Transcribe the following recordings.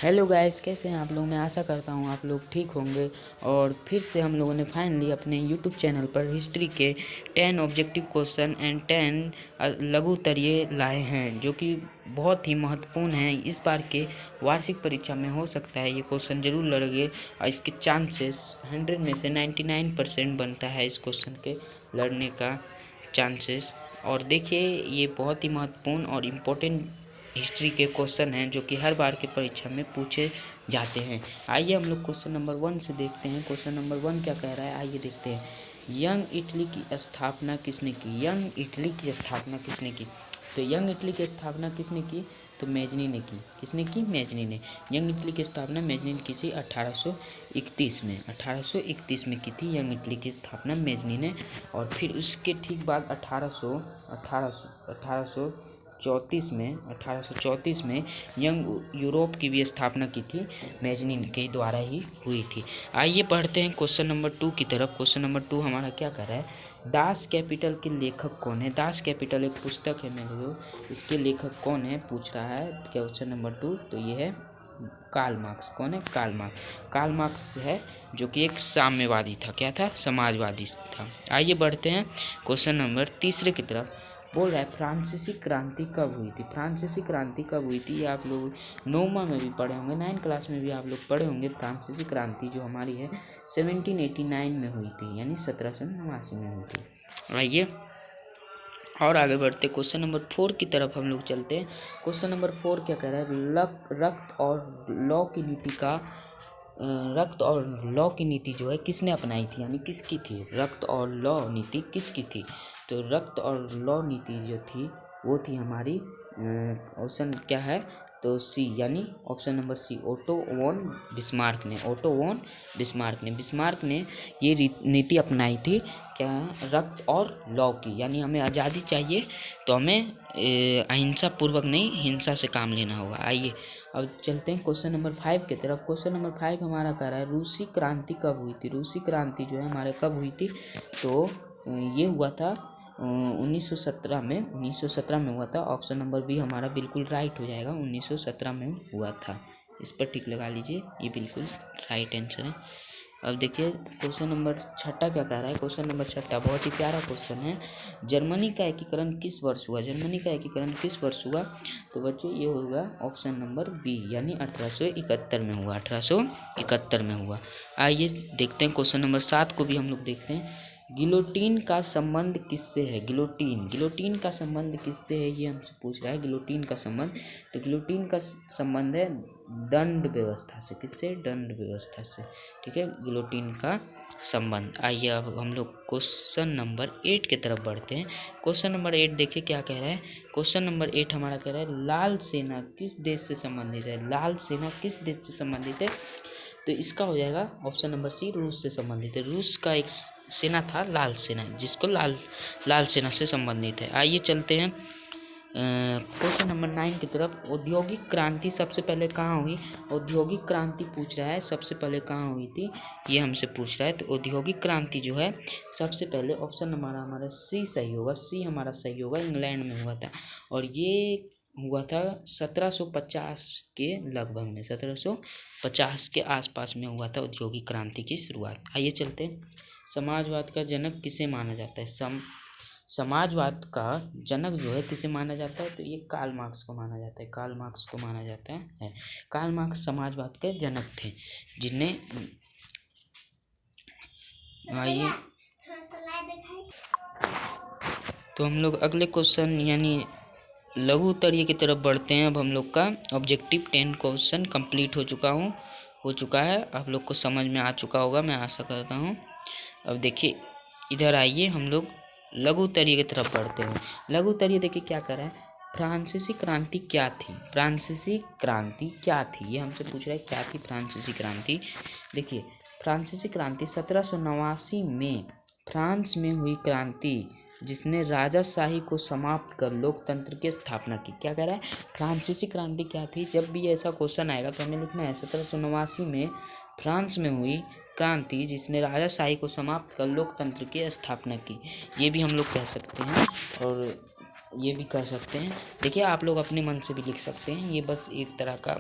Hello guys, कैसे हैं आप लोग। मैं आशा करता हूँ आप लोग ठीक होंगे। और फिर से हम लोगों ने फाइनली अपने यूट्यूब चैनल पर हिस्ट्री के 10 ऑब्जेक्टिव क्वेश्चन एंड 10 लघु उत्तरीय लाए हैं, जो कि बहुत ही महत्वपूर्ण हैं। इस बार के वार्षिक परीक्षा में हो सकता है ये क्वेश्चन जरूर लड़े और इसके चांसेस 100 में से 99% बनता है इस क्वेश्चन के लड़ने का चांसेस। और देखिए, ये बहुत ही महत्वपूर्ण और इम्पोर्टेंट हिस्ट्री के क्वेश्चन हैं जो कि हर बार की परीक्षा में पूछे जाते हैं। आइए हम लोग क्वेश्चन नंबर 1 से देखते हैं। क्वेश्चन नंबर 1 क्या कह रहा है, आइए देखते हैं। यंग इटली की स्थापना किसने की। यंग इटली की स्थापना किसने की। तो यंग इटली की स्थापना किसने की, तो मेजनी ने की। किसने की, मेजनी ने। यंग इटली की स्थापना मेजनी ने की थी 1831 में। 1831 में की थी यंग इटली की स्थापना मेजनी ने। और फिर उसके ठीक बाद 1834 में यंग यूरोप की भी स्थापना की थी मेजनी के द्वारा ही हुई थी। आइए पढ़ते हैं क्वेश्चन नंबर 2 की तरफ। क्वेश्चन नंबर 2 हमारा क्या कर रहा है, दास कैपिटल के लेखक कौन है। दास कैपिटल एक पुस्तक है मेरे को, इसके लेखक कौन है पूछ रहा है क्वेश्चन नंबर 2। तो ये है कार्ल मार्क्स। कौन है, कार्ल मार्क्स। कार्ल मार्क्स है जो कि एक साम्यवादी था। क्या था, समाजवादी था। आइए बढ़ते हैं क्वेश्चन नंबर 3 की तरफ। बोल रहा है फ्रांसीसी क्रांति कब हुई थी। फ्रांसीसी क्रांति कब हुई थी, ये आप लोग 9वीं में भी पढ़े होंगे, 9 क्लास में भी आप लोग पढ़े होंगे। फ्रांसीसी क्रांति जो हमारी है 1789 में हुई थी, यानी 1789 में हुई थी। आइए और आगे बढ़ते क्वेश्चन नंबर 4 की तरफ हम लोग चलते हैं। क्वेश्चन नंबर 4 क्या कह रहा है, रक्त और लॉ की नीति का रक्त और लॉ की नीति जो है किसने अपनाई थी, यानी किसकी थी। रक्त और लॉ नीति किसकी थी। तो रक्त और लॉ नीति जो थी वो थी हमारी, ऑप्शन क्या है, तो सी, यानी option number C, Otto von Bismarck ने। ओटो वॉन बिस्मार्क ने ये नीति अपनाई थी, क्या, रक्त और लॉ की। यानी हमें आज़ादी चाहिए तो हमें अहिंसा पूर्वक नहीं, हिंसा से काम लेना होगा। आइए अब चलते हैं क्वेश्चन नंबर 5 की तरफ। क्वेश्चन नंबर 5 हमारा कह रहा है रूसी क्रांति कब हुई थी। रूसी क्रांति जो है हमारे कब हुई थी, तो ये हुआ था 1917 में। 1917 में हुआ था। ऑप्शन नंबर बी हमारा बिल्कुल राइट हो जाएगा, 1917 में हुआ था। इस पर टिक लगा लीजिए, ये बिल्कुल राइट आंसर है। अब देखिए क्वेश्चन नंबर 6 क्या कह रहा है। क्वेश्चन नंबर 6 बहुत ही प्यारा क्वेश्चन है। जर्मनी का एकीकरण किस वर्ष हुआ। जर्मनी का एकीकरण किस वर्ष हुआ, तो बच्चों ये होगा ऑप्शन नंबर बी, यानी 1871 में हुआ। 1871 में हुआ। आइए देखते हैं क्वेश्चन नंबर 7 को भी हम लोग देखते हैं। गिलोटीन का संबंध किससे है। गिलोटीन का संबंध किससे है, ये हमसे पूछ रहा है। गिलोटीन का संबंध, तो गिलोटीन का संबंध है दंड व्यवस्था से। किससे, दंड व्यवस्था से। ठीक है, गिलोटीन का संबंध। आइए अब हम लोग क्वेश्चन नंबर 8 की तरफ बढ़ते हैं। क्वेश्चन नंबर 8 देखिए क्या कह रहा है। क्वेश्चन नंबर 8 हमारा कह रहा है लाल सेना किस देश से संबंधित है। लाल सेना किस देश से संबंधित है, तो इसका हो जाएगा ऑप्शन नंबर सी, रूस से संबंधित है। रूस का एक सेना था लाल सेना, जिसको लाल सेना से संबंधित है। आइए चलते हैं क्वेश्चन नंबर 9 की तरफ। औद्योगिक क्रांति सबसे पहले कहाँ हुई। औद्योगिक क्रांति पूछ रहा है सबसे पहले कहाँ हुई थी, ये हमसे पूछ रहा है। तो औद्योगिक क्रांति जो है सबसे पहले ऑप्शन नंबर हमारा सी सही होगा, सी हमारा सही होगा, इंग्लैंड में हुआ था। और ये हुआ था 1750 के लगभग में, 1750 के आसपास में हुआ था औद्योगिक क्रांति की शुरुआत। आइए चलते हैं, समाजवाद का जनक किसे माना जाता है। समाजवाद का जनक जो है किसे माना जाता है, तो ये कार्ल मार्क्स को माना जाता है। कार्ल मार्क्स को माना जाता है। कार्ल मार्क्स समाजवाद के जनक थे, जिन्हें आइए तो हम लोग अगले क्वेश्चन यानी लघु उत्तरीय की तरफ बढ़ते हैं। अब हम लोग का ऑब्जेक्टिव 10 क्वेश्चन कंप्लीट हो चुका है। आप लोग को समझ में आ चुका होगा, मैं आशा करता हूँ। अब देखिए इधर आइए, हम लोग लघु उत्तरीय की तरफ बढ़ते हैं। लघु उत्तरीय देखिए क्या कर रहा है, फ्रांसीसी क्रांति क्या थी। फ्रांसीसी क्रांति क्या थी, ये हमसे पूछ रहा है क्या थी फ्रांसीसी क्रांति। देखिए फ्रांसीसी क्रांति 1789 में फ्रांस में हुई क्रांति, जिसने राजाशाही को समाप्त कर लोकतंत्र की स्थापना की। क्या कह रहा है, फ्रांसीसी क्रांति क्या थी। जब भी ऐसा क्वेश्चन आएगा तो हमें लिखना है 1789 में फ्रांस में हुई क्रांति, जिसने राजाशाही को समाप्त कर लोकतंत्र की स्थापना की। ये भी हम लोग कह सकते हैं और ये भी कह सकते हैं। देखिए आप लोग अपने मन से भी लिख सकते हैं, ये बस एक तरह का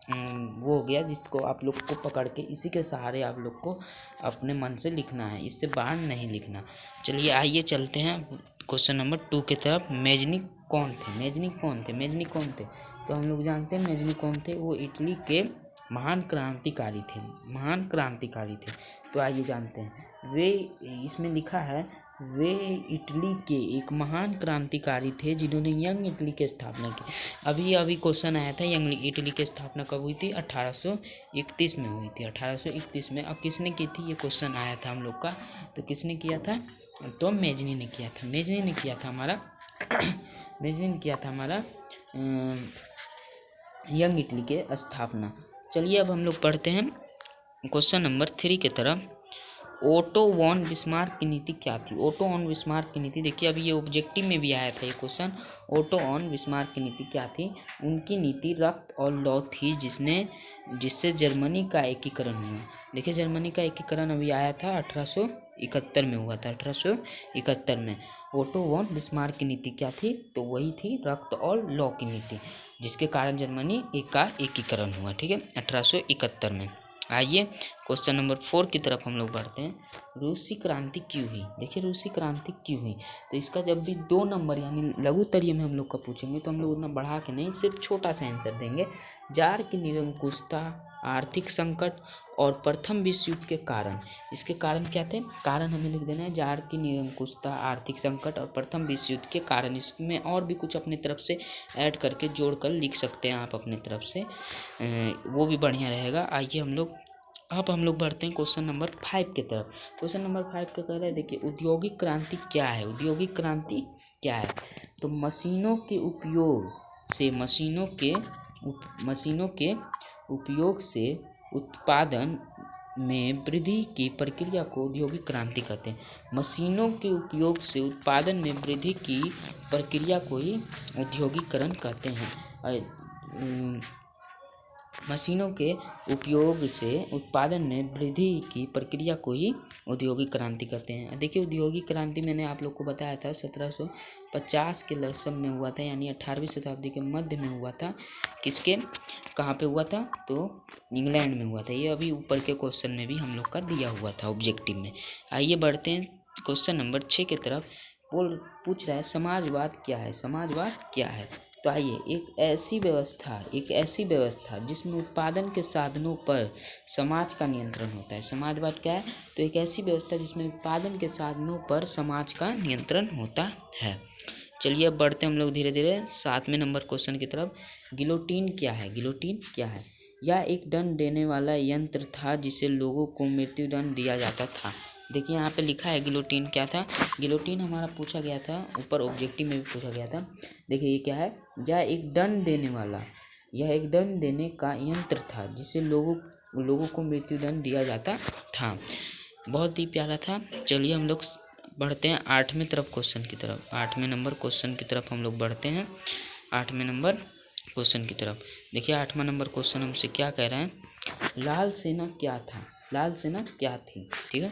वो हो गया जिसको आप लोग को पकड़ के इसी के सहारे आप लोग को अपने मन से लिखना है, इससे बाहर नहीं लिखना। चलिए आइए चलते हैं क्वेश्चन नंबर 2 की तरफ। मेजनी कौन थे? मेजनी कौन थे? मेजनी कौन थे? तो हम लोग जानते हैं मेजनी कौन थे। वो इटली के महान क्रांतिकारी थे, महान क्रांतिकारी थे। तो आइए जानते हैं। वे, इसमें लिखा है, वे इटली के एक महान क्रांतिकारी थे जिन्होंने यंग इटली की स्थापना की। अभी अभी क्वेश्चन आया था, यंग इटली की स्थापना कब हुई थी? 1831 में हुई थी, 1831 में। और किसने की थी? ये क्वेश्चन आया था हम लोग का। तो किसने किया था? तो मेजनी ने किया था। मेजनी ने किया था हमारा मेजनी ने किया था हमारा यंग इटली के स्थापना। चलिए अब हम लोग पढ़ते हैं क्वेश्चन नंबर 3 की तरफ। ओटो वॉन बिस्मार्क की नीति क्या थी? ओटो ऑन बिस्मार्क की नीति, देखिए अभी ये ऑब्जेक्टिव में भी आया था ये क्वेश्चन। ओटो ऑन बिस्मार्क की नीति क्या थी? उनकी नीति रक्त और लौ थी, जिससे जर्मनी का एकीकरण हुआ। देखिए जर्मनी का एकीकरण अभी आया था 1871 में हुआ था, 1871 में। ओटो वॉन बिस्मार्क की नीति क्या थी? तो वही थी रक्त और लौ की नीति, जिसके कारण जर्मनी का एकीकरण हुआ। ठीक है, 1871 में। आइए क्वेश्चन नंबर 4 की तरफ हम लोग बढ़ते हैं। रूसी क्रांति क्यों हुई? देखिए रूसी क्रांति क्यों हुई? तो इसका जब भी 2 नंबर यानी लघुत्तरीय में हम लोग का पूछेंगे तो हम लोग उतना बढ़ा के नहीं, सिर्फ छोटा सा आंसर देंगे। जार की निरंकुशता, आर्थिक संकट और प्रथम विश्व युद्ध के कारण। इसके कारण क्या थे? कारण हमें लिख देना है, जार की निरंकुशता, आर्थिक संकट और प्रथम विश्व युद्ध के कारण। इसमें और भी कुछ अपनी तरफ से ऐड करके जोड़कर लिख सकते हैं आप अपने तरफ से, वो भी बढ़िया रहेगा। आइए हम लोग बढ़ते हैं क्वेश्चन नंबर 5 की तरफ। क्वेश्चन नंबर 5 का कह रहा है, देखिए औद्योगिक क्रांति क्या है? औद्योगिक क्रांति क्या है? तो मशीनों के उपयोग से उत्पादन में वृद्धि की प्रक्रिया को औद्योगिक क्रांति कहते हैं। मशीनों के उपयोग से उत्पादन में वृद्धि की प्रक्रिया को ही औद्योगिकरण कहते हैं। मशीनों के उपयोग से उत्पादन में वृद्धि की प्रक्रिया को ही औद्योगिक क्रांति कहते हैं। देखिए औद्योगिक क्रांति मैंने आप लोग को बताया था 1750 के लक्षम में हुआ था, यानी 18वीं शताब्दी के मध्य में हुआ था। कहाँ पे हुआ था? तो इंग्लैंड में हुआ था। ये अभी ऊपर के क्वेश्चन में भी हम लोग का दिया हुआ था ऑब्जेक्टिव में। आइए बढ़ते हैं क्वेश्चन नंबर 6 की तरफ। पूछ रहा है समाजवाद क्या है? समाजवाद क्या है? तो आइए, एक ऐसी व्यवस्था जिसमें उत्पादन के साधनों पर समाज का नियंत्रण होता है। समाजवाद क्या है? तो एक ऐसी व्यवस्था जिसमें उत्पादन के साधनों पर समाज का नियंत्रण होता है। चलिए अब बढ़ते हम लोग धीरे धीरे 7वें नंबर क्वेश्चन की तरफ। गिलोटीन क्या है? गिलोटीन क्या है? यह एक दंड देने वाला यंत्र था जिसे लोगों को मृत्युदंड दिया जाता था। देखिए यहाँ पे लिखा है गिलोटीन क्या था। गिलोटीन हमारा पूछा गया था, ऊपर ऑब्जेक्टिव में भी पूछा गया था। देखिए ये क्या है? यह एक दंड देने का यंत्र था जिसे लोगों को मृत्युदंड दिया जाता था। बहुत ही प्यारा था। चलिए हम लोग बढ़ते हैं 8वें क्वेश्चन की तरफ। 8वें नंबर क्वेश्चन की तरफ हम लोग बढ़ते हैं। 8वें नंबर क्वेश्चन की तरफ देखिए 8वां नंबर क्वेश्चन हमसे क्या कह रहा है? लाल सेना क्या था? लाल सेना क्या थी? ठीक है,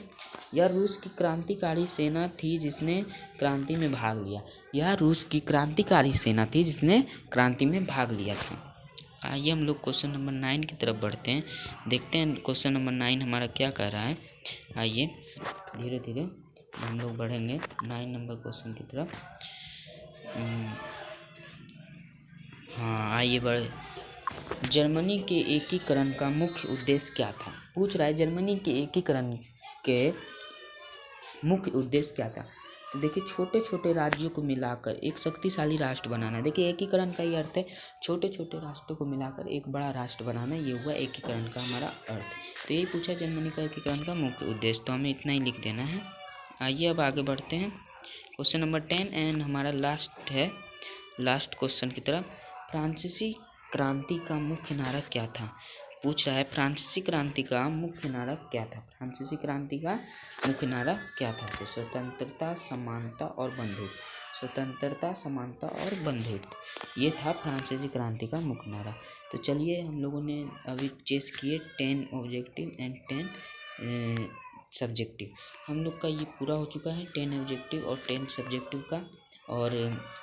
यह रूस की क्रांतिकारी सेना थी जिसने क्रांति में भाग लिया। यह रूस की क्रांतिकारी सेना थी जिसने क्रांति में भाग लिया था। आइए हम लोग क्वेश्चन नंबर 9 की तरफ बढ़ते हैं। देखते हैं क्वेश्चन नंबर 9 हमारा क्या कह रहा है। आइए धीरे धीरे हम लोग बढ़ेंगे 9 नंबर क्वेश्चन की तरफ। हाँ आइए बढ़े। जर्मनी के एकीकरण का मुख्य उद्देश्य क्या था? पूछ रहा है जर्मनी के एकीकरण के मुख्य उद्देश्य क्या था? तो देखिए छोटे छोटे राज्यों को मिलाकर एक शक्तिशाली राष्ट्र बनाना। देखिए एकीकरण का ये अर्थ है छोटे छोटे राष्ट्रों को मिलाकर एक बड़ा राष्ट्र बनाना, ये हुआ एकीकरण का हमारा अर्थ। तो यही पूछा जर्मनी का एकीकरण का मुख्य उद्देश्य, तो हमें इतना ही लिख देना है। आइए अब आगे बढ़ते हैं क्वेश्चन नंबर 10 एंड हमारा लास्ट क्वेश्चन की तरफ। फ्रांसीसी क्रांति का मुख्य नारा क्या था? पूछ रहा है फ्रांसीसी क्रांति का मुख्य नारा क्या था? फ्रांसीसी क्रांति का मुख्य नारा क्या था? तो स्वतंत्रता, समानता और बंधुत्व। स्वतंत्रता, समानता और बंधुत्व, ये था फ्रांसीसी क्रांति का मुख्य नारा। तो चलिए हम लोगों ने अभी चेस किए 10 ऑब्जेक्टिव एंड 10 सब्जेक्टिव। हम लोग का ये पूरा हो चुका है 10 ऑब्जेक्टिव और 10 सब्जेक्टिव का। और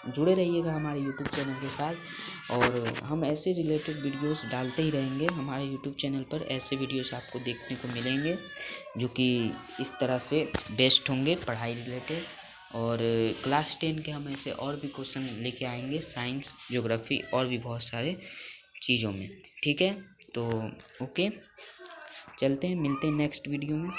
जुड़े रहिएगा हमारे यूट्यूब चैनल के साथ। और हम ऐसे रिलेटेड वीडियोस डालते ही रहेंगे हमारे यूट्यूब चैनल पर। ऐसे वीडियोस आपको देखने को मिलेंगे जो कि इस तरह से बेस्ट होंगे पढ़ाई रिलेटेड। और क्लास 10 के हम ऐसे और भी क्वेश्चन लेके आएंगे, साइंस, ज्योग्राफी और भी बहुत सारे चीज़ों में। ठीक है, तो ओके, चलते हैं, मिलते हैं नेक्स्ट वीडियो में।